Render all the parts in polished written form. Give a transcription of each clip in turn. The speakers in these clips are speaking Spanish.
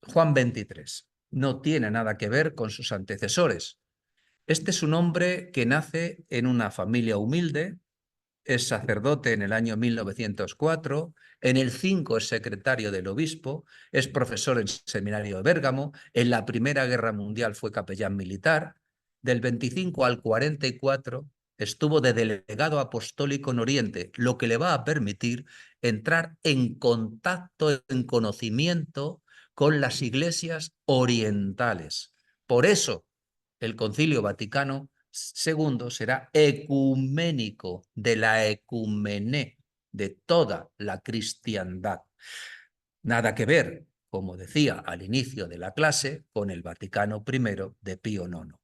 Juan XXIII no tiene nada que ver con sus antecesores. Este es un hombre que nace en una familia humilde, es sacerdote en el año 1904, en el 5 es secretario del obispo, es profesor en el seminario de Bérgamo, en la Primera Guerra Mundial fue capellán militar, del 25 al 44 estuvo de delegado apostólico en Oriente, lo que le va a permitir entrar en contacto, en conocimiento con las iglesias orientales. Por eso el Concilio Vaticano II será ecuménico, de la ecumené, de toda la cristiandad. Nada que ver, como decía al inicio de la clase, con el Vaticano I de Pío IX.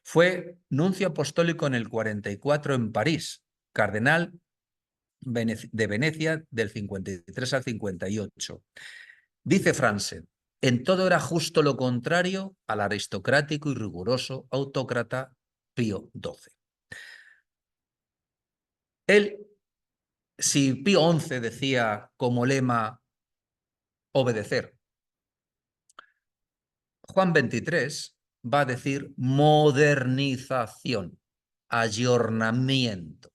Fue nuncio apostólico en el 44 en París, cardenal de Venecia del 53 al 58. Dice Franzen, en todo era justo lo contrario al aristocrático y riguroso autócrata Pío XII. Él, si Pío XI decía como lema obedecer, Juan XXIII va a decir modernización, ayornamiento.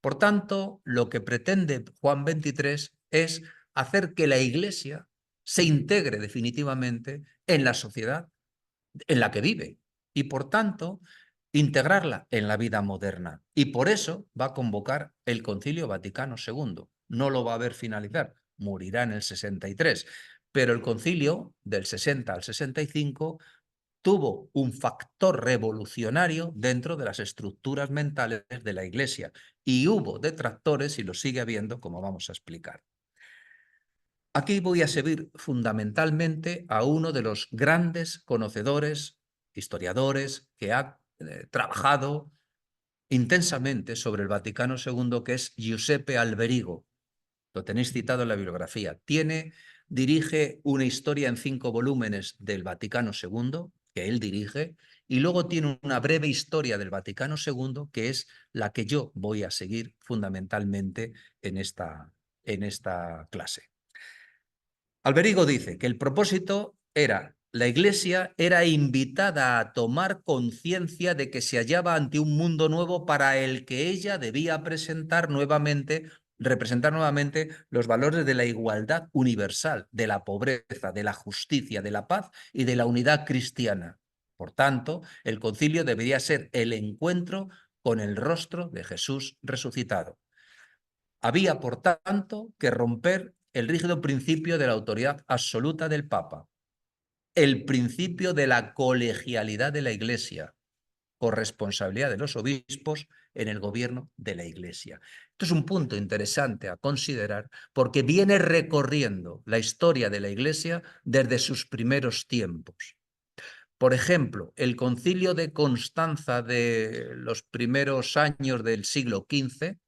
Por tanto, lo que pretende Juan XXIII es hacer que la Iglesia se integre definitivamente en la sociedad en la que vive y, por tanto, integrarla en la vida moderna. Y por eso va a convocar el Concilio Vaticano II. No lo va a ver finalizar, morirá en el 63, pero el concilio del 60 al 65 tuvo un factor revolucionario dentro de las estructuras mentales de la Iglesia y hubo detractores y lo sigue habiendo, como vamos a explicar. Aquí voy a seguir fundamentalmente a uno de los grandes conocedores, historiadores, que ha trabajado intensamente sobre el Vaticano II, que es Giuseppe Alberigo. Lo tenéis citado en la bibliografía. Dirige una historia en 5 volúmenes del Vaticano II, que él dirige, y luego tiene una breve historia del Vaticano II, que es la que yo voy a seguir fundamentalmente en esta clase. Alberigo dice que el propósito era, la Iglesia era invitada a tomar conciencia de que se hallaba ante un mundo nuevo para el que ella debía representar nuevamente los valores de la igualdad universal, de la pobreza, de la justicia, de la paz y de la unidad cristiana. Por tanto, el concilio debería ser el encuentro con el rostro de Jesús resucitado. Había, por tanto, que romper el rígido principio de la autoridad absoluta del Papa, el principio de la colegialidad de la Iglesia, corresponsabilidad de los obispos en el gobierno de la Iglesia. Esto es un punto interesante a considerar porque viene recorriendo la historia de la Iglesia desde sus primeros tiempos. Por ejemplo, el concilio de Constanza de los primeros años del siglo XV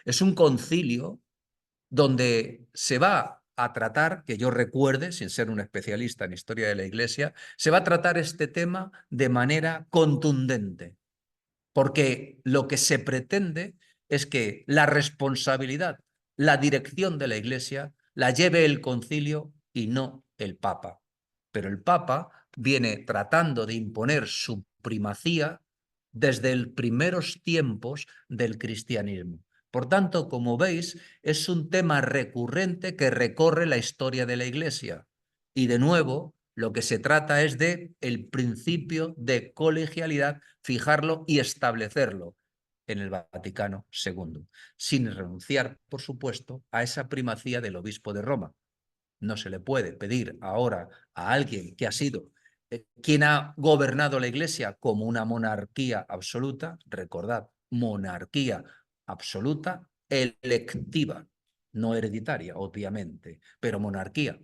es un concilio donde se va a tratar, que yo recuerde, sin ser un especialista en historia de la Iglesia, se va a tratar este tema de manera contundente, porque lo que se pretende es que la responsabilidad, la dirección de la Iglesia, la lleve el concilio y no el Papa. Pero el Papa viene tratando de imponer su primacía desde los primeros tiempos del cristianismo. Por tanto, como veis, es un tema recurrente que recorre la historia de la Iglesia. Y de nuevo, lo que se trata es de el principio de colegialidad, fijarlo y establecerlo en el Vaticano II, sin renunciar, por supuesto, a esa primacía del obispo de Roma. No se le puede pedir ahora a alguien que ha sido quien ha gobernado la Iglesia como una monarquía absoluta, recordad, monarquía absoluta electiva, no hereditaria, obviamente, pero monarquía,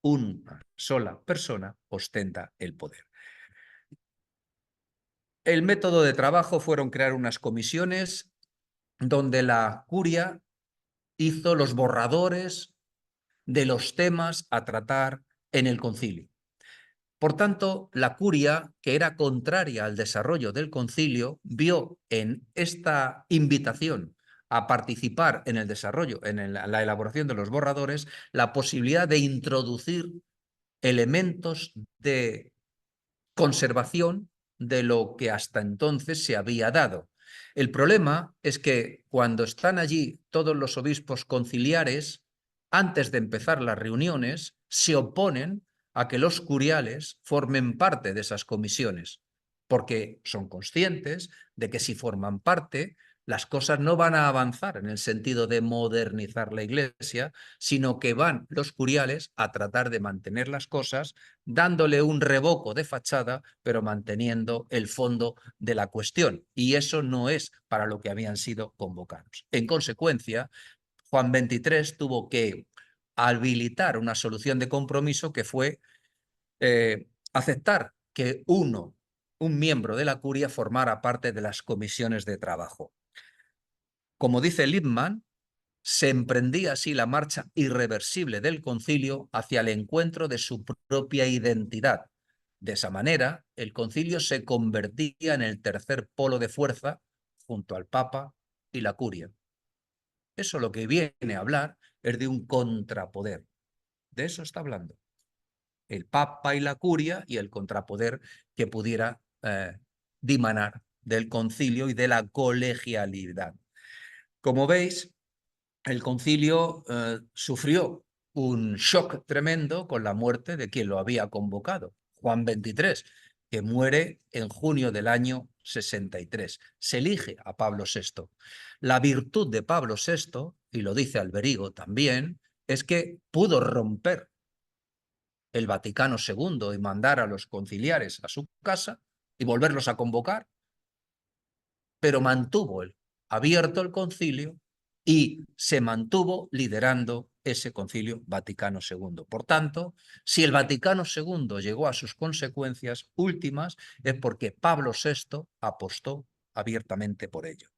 una sola persona ostenta el poder. El método de trabajo fueron crear unas comisiones donde la curia hizo los borradores de los temas a tratar en el concilio. Por tanto, la curia, que era contraria al desarrollo del concilio, vio en esta invitación a participar en el desarrollo, en la elaboración de los borradores, la posibilidad de introducir elementos de conservación de lo que hasta entonces se había dado. El problema es que cuando están allí todos los obispos conciliares, antes de empezar las reuniones, se oponen a que los curiales formen parte de esas comisiones, porque son conscientes de que si forman parte, las cosas no van a avanzar en el sentido de modernizar la Iglesia, sino que van los curiales a tratar de mantener las cosas dándole un revoco de fachada, pero manteniendo el fondo de la cuestión. Y eso no es para lo que habían sido convocados. En consecuencia, Juan XXIII tuvo que habilitar una solución de compromiso que fue aceptar que un miembro de la curia, formara parte de las comisiones de trabajo. Como dice Lippmann, se emprendía así la marcha irreversible del concilio hacia el encuentro de su propia identidad. De esa manera, el concilio se convertía en el tercer polo de fuerza junto al Papa y la curia. Eso lo que viene a hablar es de un contrapoder. De eso está hablando. El Papa y la curia y el contrapoder que pudiera dimanar del concilio y de la colegialidad. Como veis, el concilio sufrió un shock tremendo con la muerte de quien lo había convocado, Juan XXIII, que muere en junio del año 63. Se elige a Pablo VI. La virtud de Pablo VI, y lo dice Alberigo también, es que pudo romper el Vaticano II y mandar a los conciliares a su casa y volverlos a convocar, pero mantuvo abierto el concilio y se mantuvo liderando ese concilio Vaticano II. Por tanto, si el Vaticano II llegó a sus consecuencias últimas, es porque Pablo VI apostó abiertamente por ello.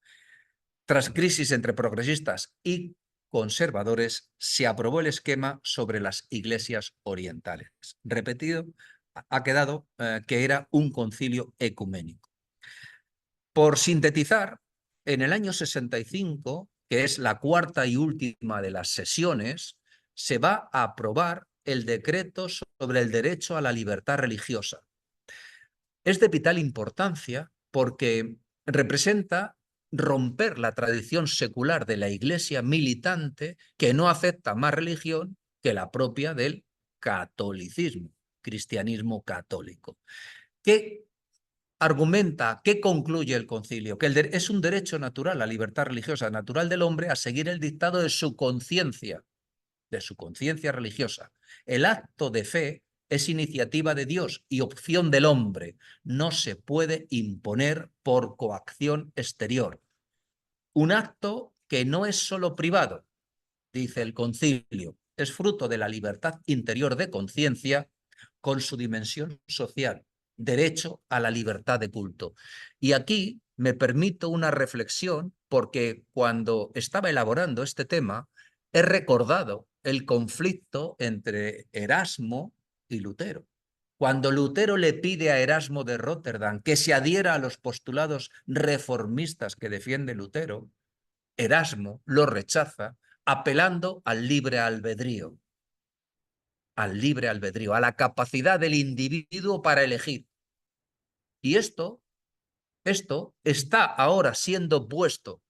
Tras crisis entre progresistas y conservadores, se aprobó el esquema sobre las iglesias orientales. Repetido, ha quedado que era un concilio ecuménico. Por sintetizar, en el año 65, que es la cuarta y última de las sesiones, se va a aprobar el decreto sobre el derecho a la libertad religiosa. Es de vital importancia porque representa romper la tradición secular de la Iglesia militante que no acepta más religión que la propia del catolicismo, cristianismo católico. ¿Qué argumenta, qué concluye el concilio? Que es un derecho natural, la libertad religiosa natural del hombre, a seguir el dictado de su conciencia religiosa. El acto de fe es iniciativa de Dios y opción del hombre. No se puede imponer por coacción exterior. Un acto que no es solo privado, dice el concilio, es fruto de la libertad interior de conciencia con su dimensión social, derecho a la libertad de culto. Y aquí me permito una reflexión porque cuando estaba elaborando este tema he recordado el conflicto entre Erasmo y Lutero. Cuando Lutero le pide a Erasmo de Róterdam que se adhiera a los postulados reformistas que defiende Lutero, Erasmo lo rechaza apelando al libre albedrío, a la capacidad del individuo para elegir. Y esto está ahora siendo puesto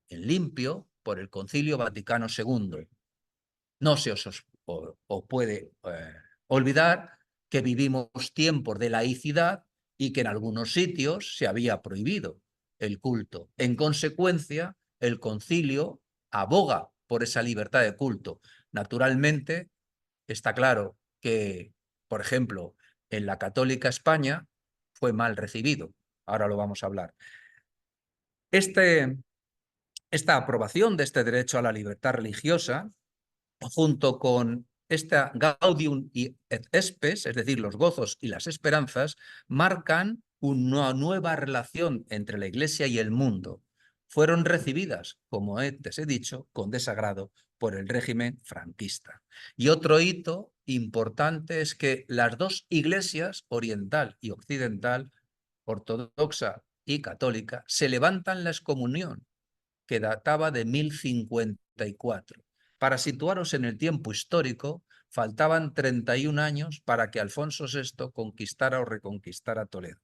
en limpio por el Concilio Vaticano II. No se os puede olvidar que vivimos tiempos de laicidad y que en algunos sitios se había prohibido el culto. En consecuencia, el concilio aboga por esa libertad de culto. Naturalmente, está claro que, por ejemplo, en la católica España fue mal recibido. Ahora lo vamos a hablar. Esta aprobación de este derecho a la libertad religiosa, junto con esta Gaudium et Spes, es decir, los gozos y las esperanzas, marcan una nueva relación entre la Iglesia y el mundo. Fueron recibidas, como antes he dicho, con desagrado por el régimen franquista. Y otro hito importante es que las dos iglesias, oriental y occidental, ortodoxa y católica, se levantan la excomunión que databa de 1054. Para situaros en el tiempo histórico, faltaban 31 años para que Alfonso VI conquistara o reconquistara Toledo.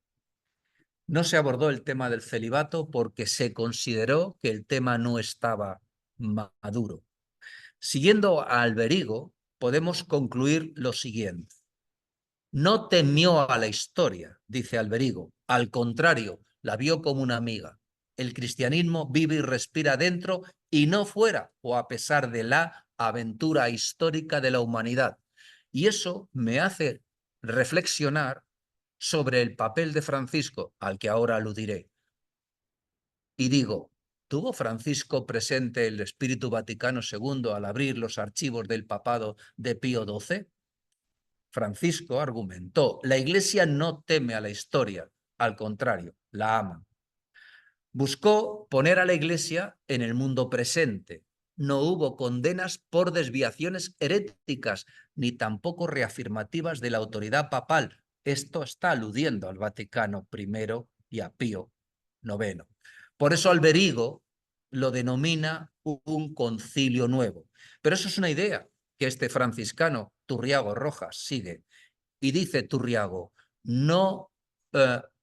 No se abordó el tema del celibato porque se consideró que el tema no estaba maduro. Siguiendo a Alberigo, podemos concluir lo siguiente. No temió a la historia, dice Alberigo. Al contrario, la vio como una amiga. El cristianismo vive y respira dentro y no fuera o a pesar de la aventura histórica de la humanidad. Y eso me hace reflexionar sobre el papel de Francisco, al que ahora aludiré. Y digo, ¿tuvo Francisco presente el Espíritu Vaticano II al abrir los archivos del papado de Pío XII? Francisco argumentó, la Iglesia no teme a la historia, al contrario, la ama. Buscó poner a la Iglesia en el mundo presente. No hubo condenas por desviaciones heréticas, ni tampoco reafirmativas de la autoridad papal. Esto está aludiendo al Vaticano I y a Pío IX. Por eso Alberigo lo denomina un concilio nuevo. Pero eso es una idea que este franciscano Turriago Rojas sigue. Y dice Turriago, no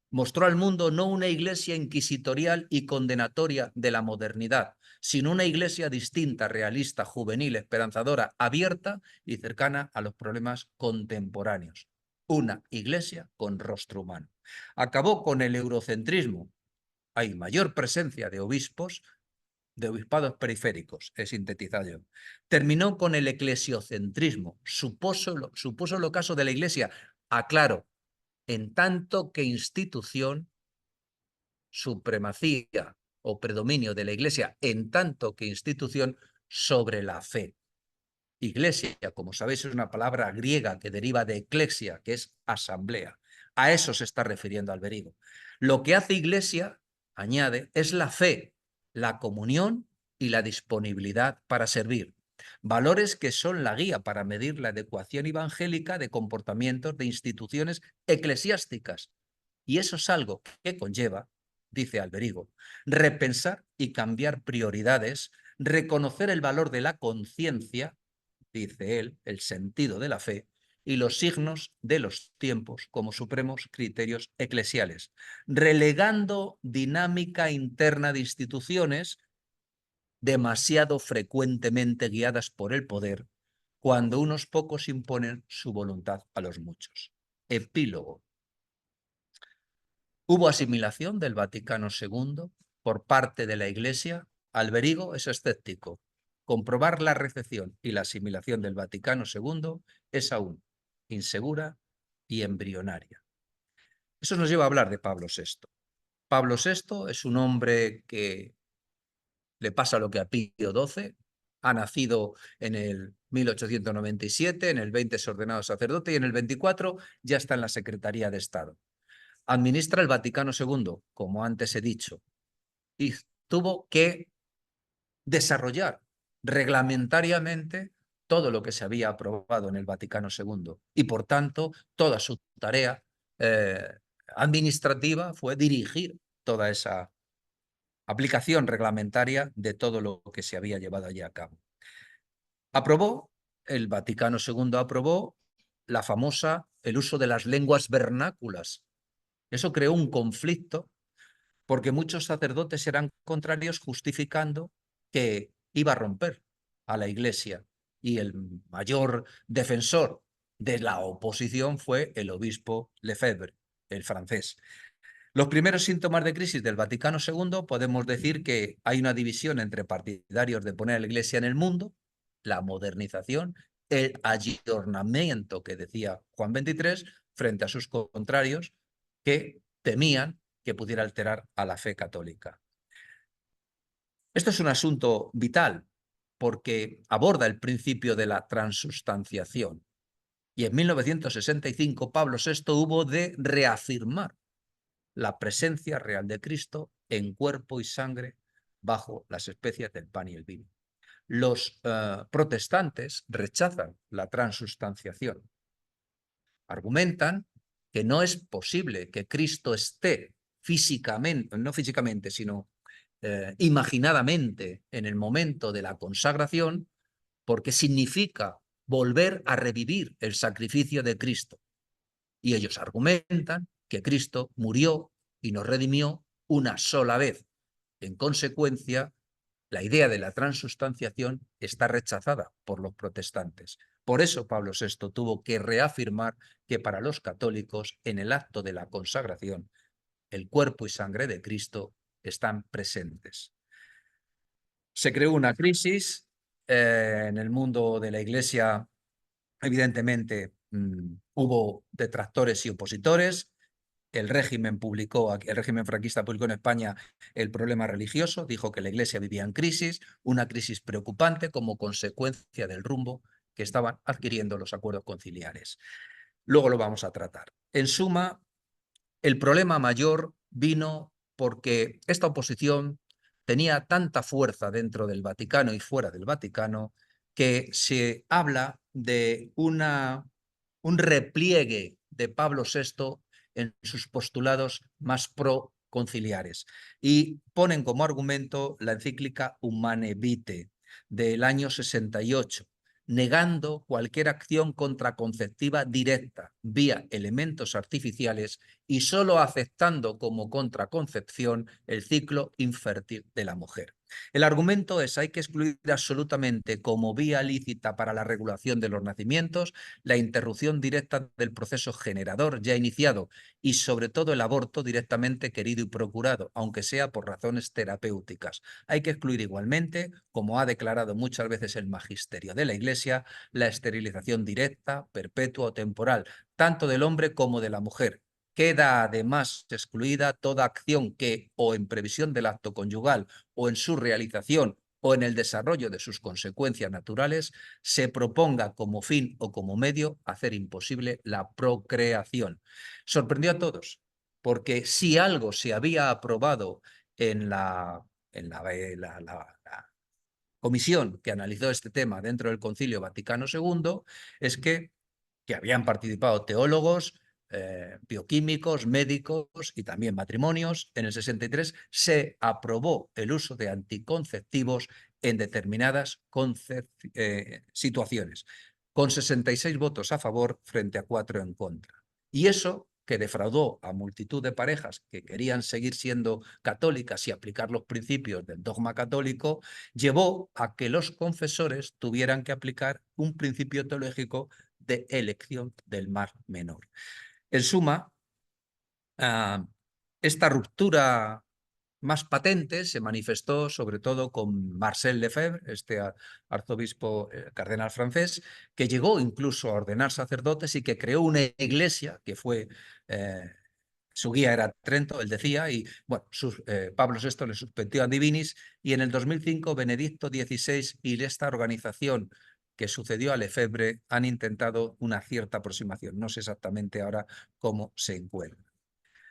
mostró al mundo no una iglesia inquisitorial y condenatoria de la modernidad, sino una iglesia distinta, realista, juvenil, esperanzadora, abierta y cercana a los problemas contemporáneos. Una iglesia con rostro humano. Acabó con el eurocentrismo. Hay mayor presencia de obispos, de obispados periféricos, he sintetizado yo. Terminó con el eclesiocentrismo, supuso el ocaso de la Iglesia, aclaro, en tanto que institución, supremacía o predominio de la Iglesia, en tanto que institución sobre la fe. Iglesia, como sabéis, es una palabra griega que deriva de eclesia, que es asamblea. A eso se está refiriendo Alberigo. Lo que hace Iglesia, añade, es la fe, la comunión y la disponibilidad para servir. Valores que son la guía para medir la adecuación evangélica de comportamientos de instituciones eclesiásticas. Y eso es algo que conlleva, dice Alberigo, repensar y cambiar prioridades, reconocer el valor de la conciencia, dice él, el sentido de la fe, y los signos de los tiempos como supremos criterios eclesiales, relegando dinámica interna de instituciones demasiado frecuentemente guiadas por el poder, cuando unos pocos imponen su voluntad a los muchos. Epílogo. ¿Hubo asimilación del Vaticano II por parte de la Iglesia? Alberigo es escéptico. Comprobar la recepción y la asimilación del Vaticano II es aún insegura y embrionaria. Eso nos lleva a hablar de Pablo VI. Pablo VI es un hombre que le pasa lo que a Pío XII, ha nacido en el 1897, en el 20 es ordenado sacerdote y en el 24 ya está en la Secretaría de Estado. Administra el Vaticano II, como antes he dicho, y tuvo que desarrollar reglamentariamente todo lo que se había aprobado en el Vaticano II. Y por tanto, toda su tarea administrativa fue dirigir toda esa aplicación reglamentaria de todo lo que se había llevado allí a cabo. Aprobó, el Vaticano II aprobó el uso de las lenguas vernáculas. Eso creó un conflicto porque muchos sacerdotes eran contrarios justificando que iba a romper a la Iglesia y el mayor defensor de la oposición fue el obispo Lefebvre, el francés. Los primeros síntomas de crisis del Vaticano II podemos decir que hay una división entre partidarios de poner a la Iglesia en el mundo, la modernización, el ayornamiento que decía Juan XXIII, frente a sus contrarios que temían que pudiera alterar a la fe católica. Esto es un asunto vital porque aborda el principio de la transustanciación. Y en 1965 Pablo VI hubo de reafirmar la presencia real de Cristo en cuerpo y sangre bajo las especias del pan y el vino. Los protestantes rechazan la transustanciación. Argumentan que no es posible que Cristo esté físicamente, no físicamente, sino imaginadamente en el momento de la consagración, porque significa volver a revivir el sacrificio de Cristo. Y ellos argumentan que Cristo murió y nos redimió una sola vez. En consecuencia, la idea de la transustanciación está rechazada por los protestantes. Por eso Pablo VI tuvo que reafirmar que para los católicos, en el acto de la consagración, el cuerpo y sangre de Cristo están presentes. Se creó una crisis en el mundo de la Iglesia. Evidentemente, hubo detractores y opositores. El régimen franquista publicó en España el problema religioso, dijo que la Iglesia vivía en crisis, una crisis preocupante como consecuencia del rumbo que estaban adquiriendo los acuerdos conciliares. Luego lo vamos a tratar. En suma, el problema mayor vino porque esta oposición tenía tanta fuerza dentro del Vaticano y fuera del Vaticano que se habla de un repliegue de Pablo VI en sus postulados más pro-conciliares y ponen como argumento la encíclica Humane Vitae del año 68, negando cualquier acción contraconceptiva directa vía elementos artificiales y solo aceptando como contraconcepción el ciclo infértil de la mujer. El argumento es: hay que excluir absolutamente como vía lícita para la regulación de los nacimientos la interrupción directa del proceso generador ya iniciado y sobre todo el aborto directamente querido y procurado, aunque sea por razones terapéuticas. Hay que excluir igualmente, como ha declarado muchas veces el magisterio de la Iglesia, la esterilización directa, perpetua o temporal, tanto del hombre como de la mujer. Queda además excluida toda acción que, o en previsión del acto conyugal, o en su realización, o en el desarrollo de sus consecuencias naturales, se proponga como fin o como medio hacer imposible la procreación. Sorprendió a todos, porque si algo se había aprobado en la comisión que analizó este tema dentro del Concilio Vaticano II, es que habían participado teólogos, bioquímicos, médicos y también matrimonios. En el 63 se aprobó el uso de anticonceptivos en determinadas situaciones, con 66 votos a favor frente a 4 en contra. Y eso, que defraudó a multitud de parejas que querían seguir siendo católicas y aplicar los principios del dogma católico, llevó a que los confesores tuvieran que aplicar un principio teológico de elección del mar menor. En suma, esta ruptura más patente se manifestó sobre todo con Marcel Lefebvre, este arzobispo cardenal francés, que llegó incluso a ordenar sacerdotes y que creó una iglesia que fue... su guía era Trento, él decía, y bueno, Pablo VI le suspendió a Divinis, y en el 2005 Benedicto XVI y esta organización que sucedió a Lefebvre han intentado una cierta aproximación. No sé exactamente ahora cómo se encuentra.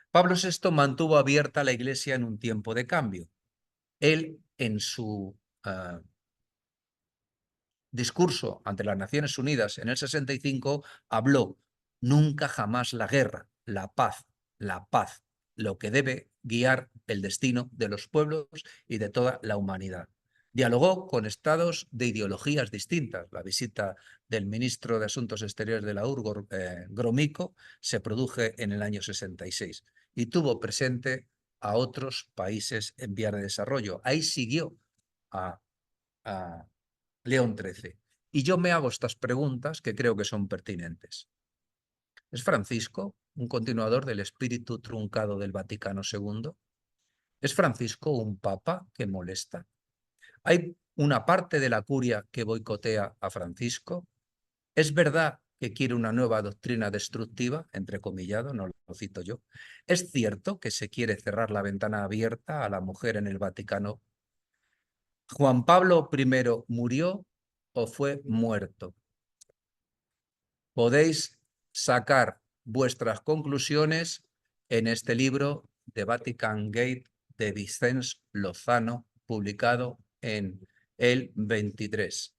Pablo VI mantuvo abierta la Iglesia en un tiempo de cambio. Él, en su discurso ante las Naciones Unidas en el 65, habló: nunca jamás la guerra, la paz, lo que debe guiar el destino de los pueblos y de toda la humanidad. Dialogó con estados de ideologías distintas. La visita del ministro de Asuntos Exteriores de la URGO, Gromyko, se produjo en el año 66 y tuvo presente a otros países en vías de desarrollo. Ahí siguió a León XIII. Y yo me hago estas preguntas que creo que son pertinentes. ¿Es Francisco un continuador del espíritu truncado del Vaticano II? ¿Es Francisco un papa que molesta? ¿Hay una parte de la curia que boicotea a Francisco? ¿Es verdad que quiere una nueva doctrina destructiva, entrecomillado, no lo cito yo? ¿Es cierto que se quiere cerrar la ventana abierta a la mujer en el Vaticano? ¿Juan Pablo I murió o fue muerto? Podéis sacar vuestras conclusiones en este libro de Vatican Gate de Vicens Lozano, publicado en el 23.